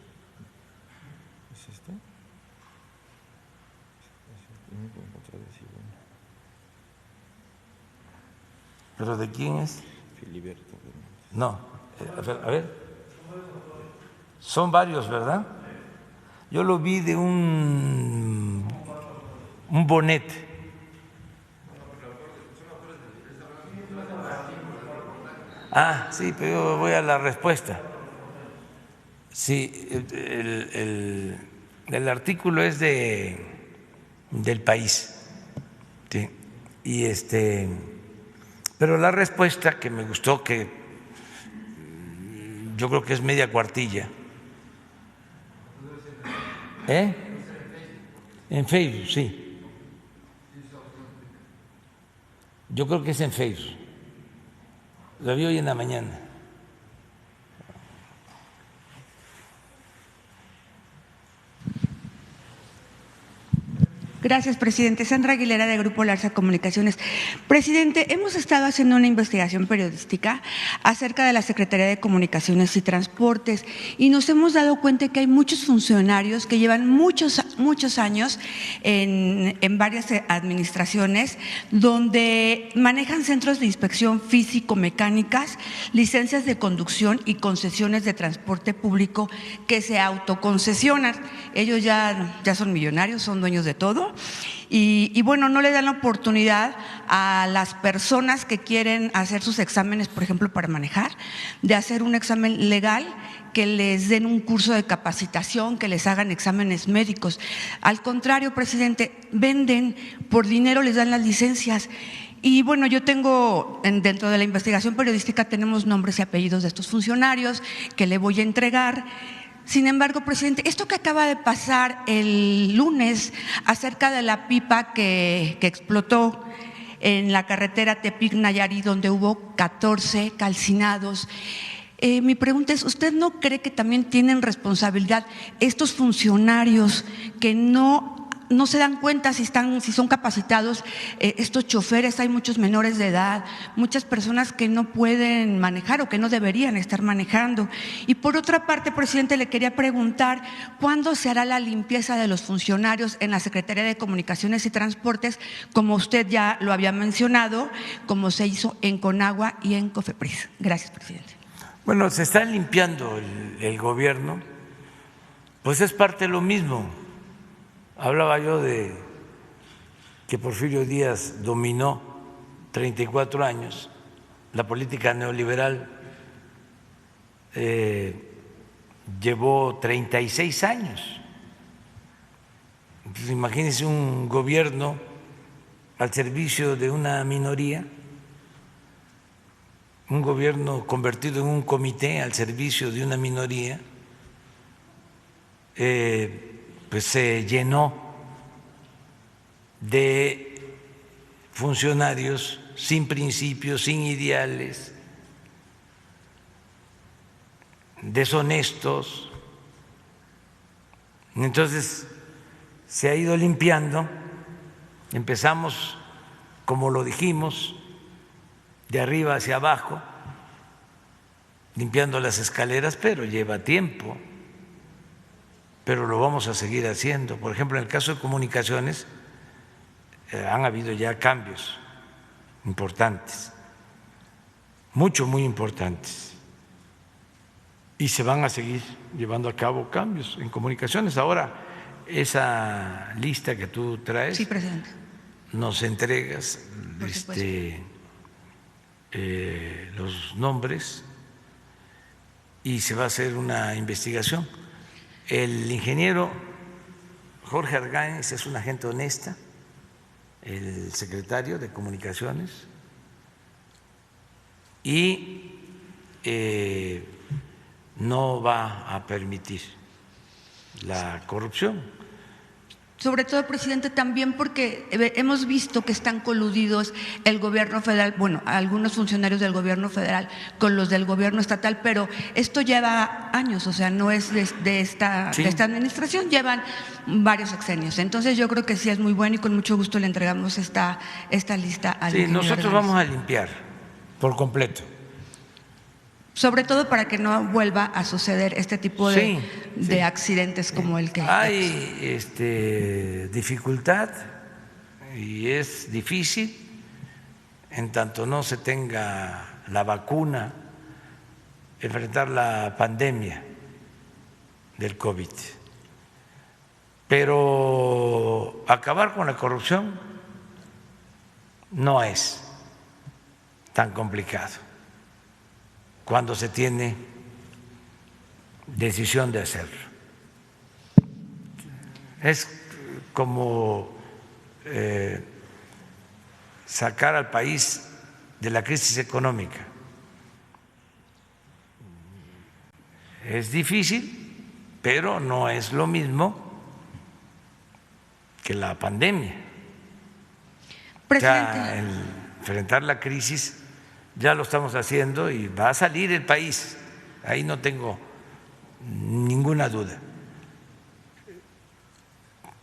¿Es esto? No puedo encontrar decir, bueno. ¿Pero de quién es? Filiberto. No, a ver. Son varios, ¿verdad? Yo lo vi de un Bonet. Ah, sí, pero yo voy a la respuesta. Sí, el artículo es del País. Sí, y pero la respuesta que me gustó, que yo creo que es media cuartilla. En Facebook, sí. Yo creo que es en Facebook. Lo vi hoy en la mañana. Gracias, presidente. Sandra Aguilera, de Grupo Larsa Comunicaciones. Presidente, hemos estado haciendo una investigación periodística acerca de la Secretaría de Comunicaciones y Transportes y nos hemos dado cuenta que hay muchos funcionarios que llevan muchos años en varias administraciones donde manejan centros de inspección físico-mecánicas, licencias de conducción y concesiones de transporte público que se autoconcesionan. Ellos ya son millonarios, son dueños de todo. Y bueno, no le dan la oportunidad a las personas que quieren hacer sus exámenes, por ejemplo, para manejar, de hacer un examen legal, que les den un curso de capacitación, que les hagan exámenes médicos. Al contrario, presidente, venden por dinero, les dan las licencias. Y bueno, yo tengo, dentro de la investigación periodística tenemos nombres y apellidos de estos funcionarios que le voy a entregar. Sin embargo, presidente, esto que acaba de pasar el lunes acerca de la pipa que explotó en la carretera Tepic-Nayarit, donde hubo 14 calcinados, mi pregunta es, ¿usted no cree que también tienen responsabilidad estos funcionarios que no se dan cuenta si son capacitados estos choferes? Hay muchos menores de edad, muchas personas que no pueden manejar o que no deberían estar manejando. Y por otra parte, presidente, le quería preguntar, ¿cuándo se hará la limpieza de los funcionarios en la Secretaría de Comunicaciones y Transportes, como usted ya lo había mencionado, como se hizo en Conagua y en Cofepris? Gracias, presidente. Bueno, se está limpiando el gobierno, pues es parte de lo mismo. Hablaba yo de que Porfirio Díaz dominó 34 años la política neoliberal, llevó 36 años. Entonces, imagínense un gobierno al servicio de una minoría, un gobierno convertido en un comité al servicio de una minoría, pues se llenó de funcionarios sin principios, sin ideales, deshonestos. Entonces se ha ido limpiando. Empezamos, como lo dijimos, de arriba hacia abajo, limpiando las escaleras, pero lleva tiempo, pero lo vamos a seguir haciendo. Por ejemplo, en el caso de comunicaciones, han habido ya cambios importantes, muy importantes, y se van a seguir llevando a cabo cambios en comunicaciones. Ahora, esa lista que tú traes, Sí, presidente. nos entregas Por los nombres y se va a hacer una investigación. El ingeniero Jorge Argáñez es una gente honesta, el secretario de Comunicaciones, y no va a permitir la corrupción. Sobre todo, presidente, también porque hemos visto que están coludidos el gobierno federal, bueno, algunos funcionarios del gobierno federal con los del gobierno estatal, pero esto lleva años, o sea, no es de esta administración, llevan varios sexenios. Entonces yo creo que sí es muy bueno y con mucho gusto le entregamos esta lista al ingeniero Nosotros Argáñez. vamos a limpiar por completo. Sobre todo para que no vuelva a suceder este tipo de accidentes como el que… Hay dificultad y es difícil en tanto no se tenga la vacuna, enfrentar la pandemia del COVID. Pero acabar con la corrupción no es tan complicado cuando se tiene decisión de hacerlo. Es como sacar al país de la crisis económica. Es difícil, pero no es lo mismo que la pandemia. Presidente. Ya el enfrentar la crisis ya lo estamos haciendo y va a salir el país, ahí no tengo ninguna duda.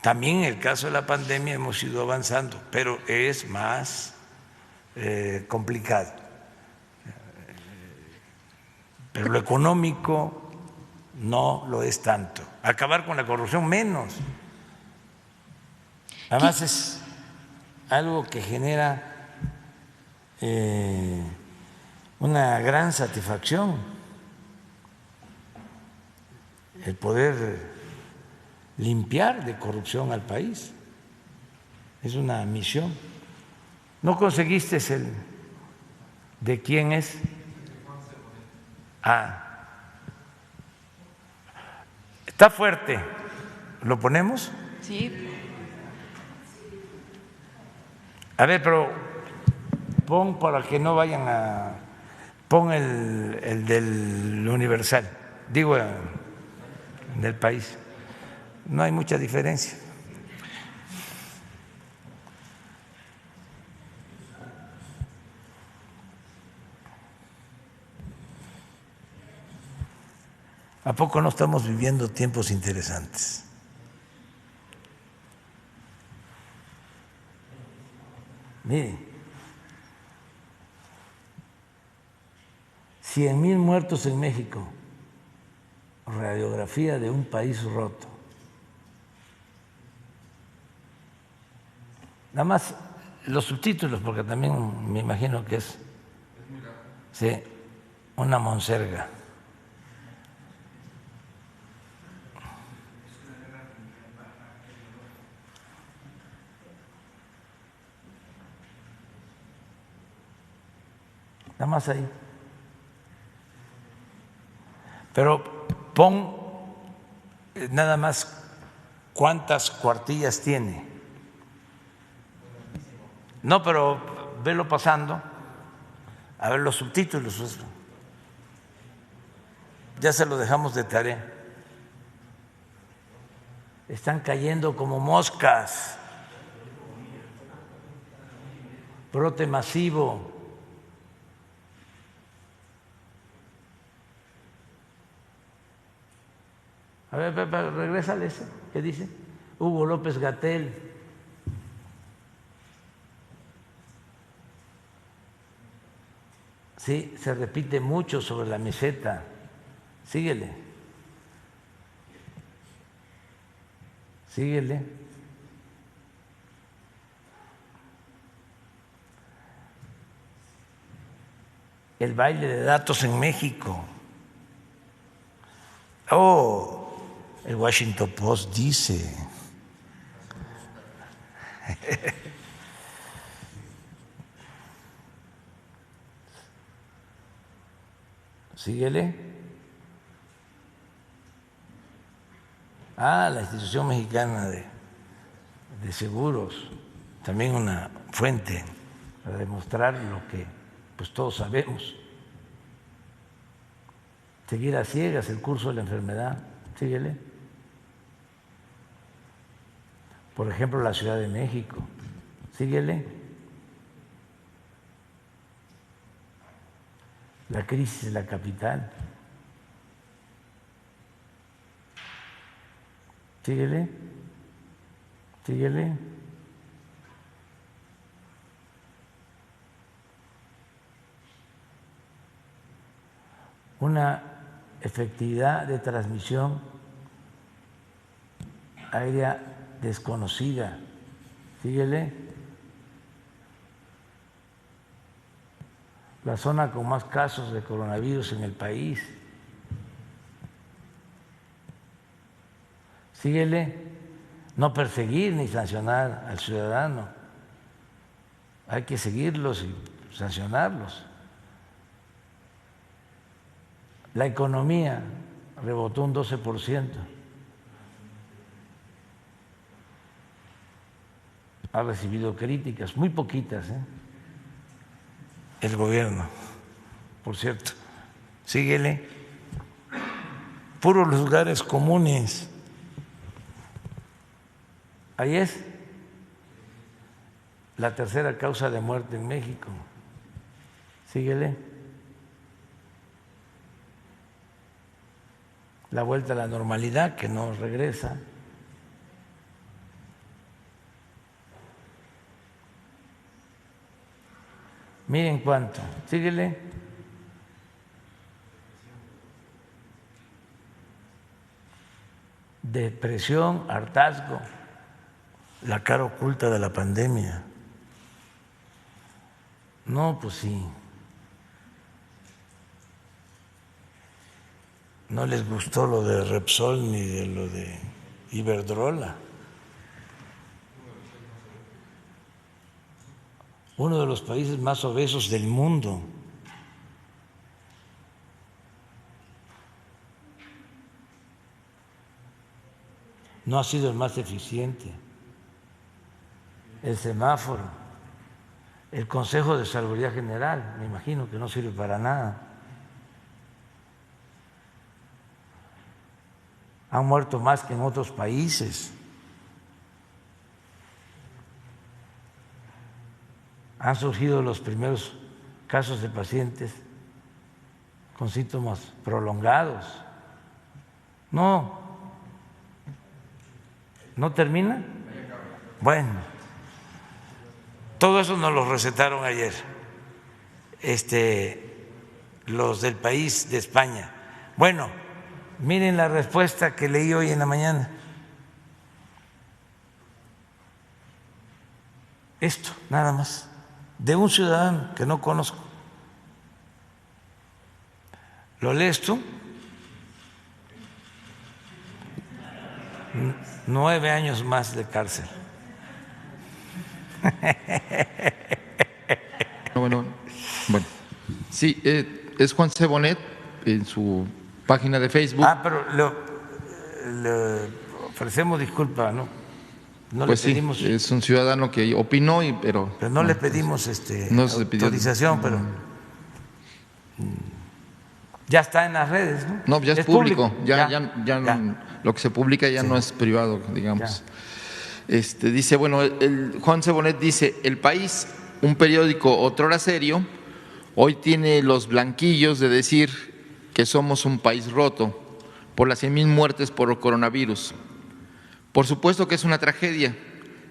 También en el caso de la pandemia hemos ido avanzando, pero es más complicado. Pero lo económico no lo es tanto. Acabar con la corrupción menos. Además es algo que genera una gran satisfacción, el poder limpiar de corrupción al país. Es una misión. ¿No conseguiste el de quién es? Está fuerte. ¿Lo ponemos? Sí. A ver, pero pon para que no vayan a… Pon el del Universal, digo, del País. No hay mucha diferencia. ¿A poco no estamos viviendo tiempos interesantes? Mire, 100,000 muertos en México, radiografía de un país roto. Nada más los subtítulos, porque también me imagino que es sí, una monserga. Nada más ahí. Pero pon nada más cuántas cuartillas tiene. No, pero velo pasando, a ver los subtítulos. Ya se lo dejamos de tarea. Están cayendo como moscas. Brote masivo. A ver, regrésale ese. ¿Qué dice? Hugo López-Gatell. Sí, se repite mucho sobre la meseta. Síguele. Síguele. El baile de datos en México. Oh, el Washington Post dice. Síguele. Ah, la Institución Mexicana de Seguros, también una fuente para demostrar lo que pues todos sabemos. Seguir a ciegas el curso de la enfermedad. Síguele. Por ejemplo, la Ciudad de México. Síguele. La crisis de la capital. Síguele. Síguele. Una efectividad de transmisión aérea desconocida. Síguele. La zona con más casos de coronavirus en el país. Síguele. No perseguir ni sancionar al ciudadano. Hay que seguirlos y sancionarlos. La economía rebotó un 12%. Ha recibido críticas, muy poquitas, el gobierno, por cierto. Síguele. Puros lugares comunes. Ahí es la tercera causa de muerte en México. Síguele. La vuelta a la normalidad que no regresa. Miren cuánto. Síguele. Depresión, hartazgo, la cara oculta de la pandemia. No, pues sí. No les gustó lo de Repsol ni de lo de Iberdrola. Uno de los países más obesos del mundo. No ha sido el más eficiente. El semáforo, el Consejo de Salubridad General, me imagino que no sirve para nada. Han muerto más que en otros países. Han surgido los primeros casos de pacientes con síntomas prolongados. ¿No termina? Bueno, todo eso nos lo recetaron ayer los del país de España. Bueno, miren la respuesta que leí hoy en la mañana. Esto, nada más, de un ciudadano que no conozco. ¿Lo lees tú? 9 años más de cárcel. Bueno, sí, es Juan C. Bonet en su página de Facebook. Pero le ofrecemos disculpa, ¿no? No pues le pedimos. Sí, es un ciudadano que opinó, pero no le pedimos no se pidió autorización, pero ya está en las redes, ¿no? No, ya es público. Ya. Lo que se publica ya no es privado, digamos. Dice, bueno, Juan C. Bonet dice: El País, un periódico otrora serio, hoy tiene los blanquillos de decir que somos un país roto. por las 100,000 muertes por coronavirus. Por supuesto que es una tragedia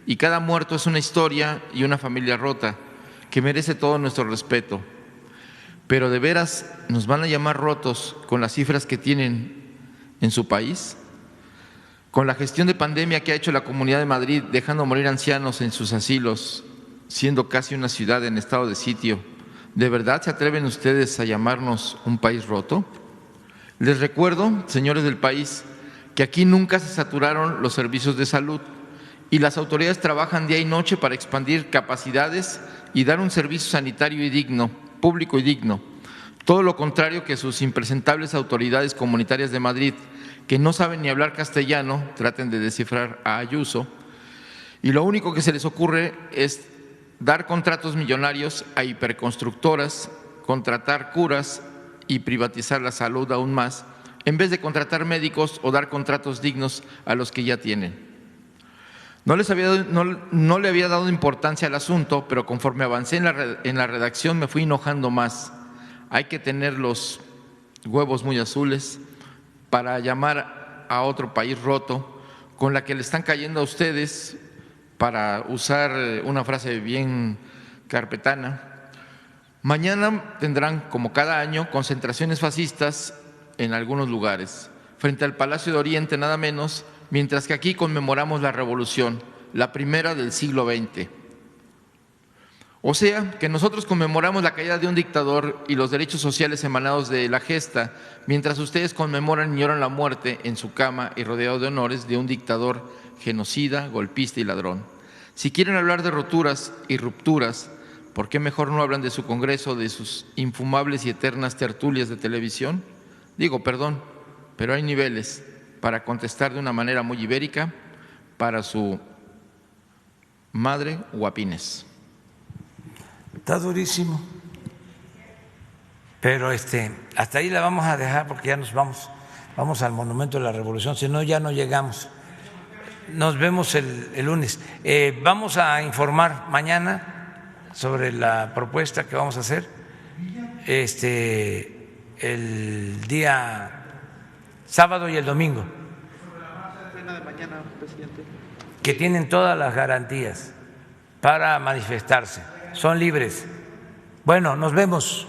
y cada muerto es una historia y una familia rota que merece todo nuestro respeto. Pero ¿de veras nos van a llamar rotos con las cifras que tienen en su país? Con la gestión de pandemia que ha hecho la Comunidad de Madrid, dejando morir ancianos en sus asilos, siendo casi una ciudad en estado de sitio, ¿de verdad se atreven ustedes a llamarnos un país roto? Les recuerdo, señores del país, que aquí nunca se saturaron los servicios de salud y las autoridades trabajan día y noche para expandir capacidades y dar un servicio sanitario y digno, público y digno. Todo lo contrario que sus impresentables autoridades comunitarias de Madrid, que no saben ni hablar castellano, traten de descifrar a Ayuso, y lo único que se les ocurre es dar contratos millonarios a hiperconstructoras, contratar curas y privatizar la salud aún más, en vez de contratar médicos o dar contratos dignos a los que ya tienen. No le había dado importancia al asunto, pero conforme avancé en la redacción me fui enojando más. Hay que tener los huevos muy azules para llamar a otro país roto, con la que le están cayendo a ustedes, para usar una frase bien carpetana. Mañana tendrán, como cada año, concentraciones fascistas en algunos lugares, frente al Palacio de Oriente nada menos, mientras que aquí conmemoramos la revolución, la primera del siglo XX. O sea, que nosotros conmemoramos la caída de un dictador y los derechos sociales emanados de la gesta, mientras ustedes conmemoran y lloran la muerte en su cama y rodeado de honores de un dictador genocida, golpista y ladrón. Si quieren hablar de roturas y rupturas, ¿por qué mejor no hablan de su Congreso, de sus infumables y eternas tertulias de televisión? Digo, perdón, pero hay niveles para contestar de una manera muy ibérica para su madre Guapines. Está durísimo, pero hasta ahí la vamos a dejar porque ya nos vamos al Monumento de la Revolución, si no ya no llegamos. Nos vemos el lunes. Vamos a informar mañana sobre la propuesta que vamos a hacer el día sábado y el domingo, que tienen todas las garantías para manifestarse, son libres. Bueno, nos vemos.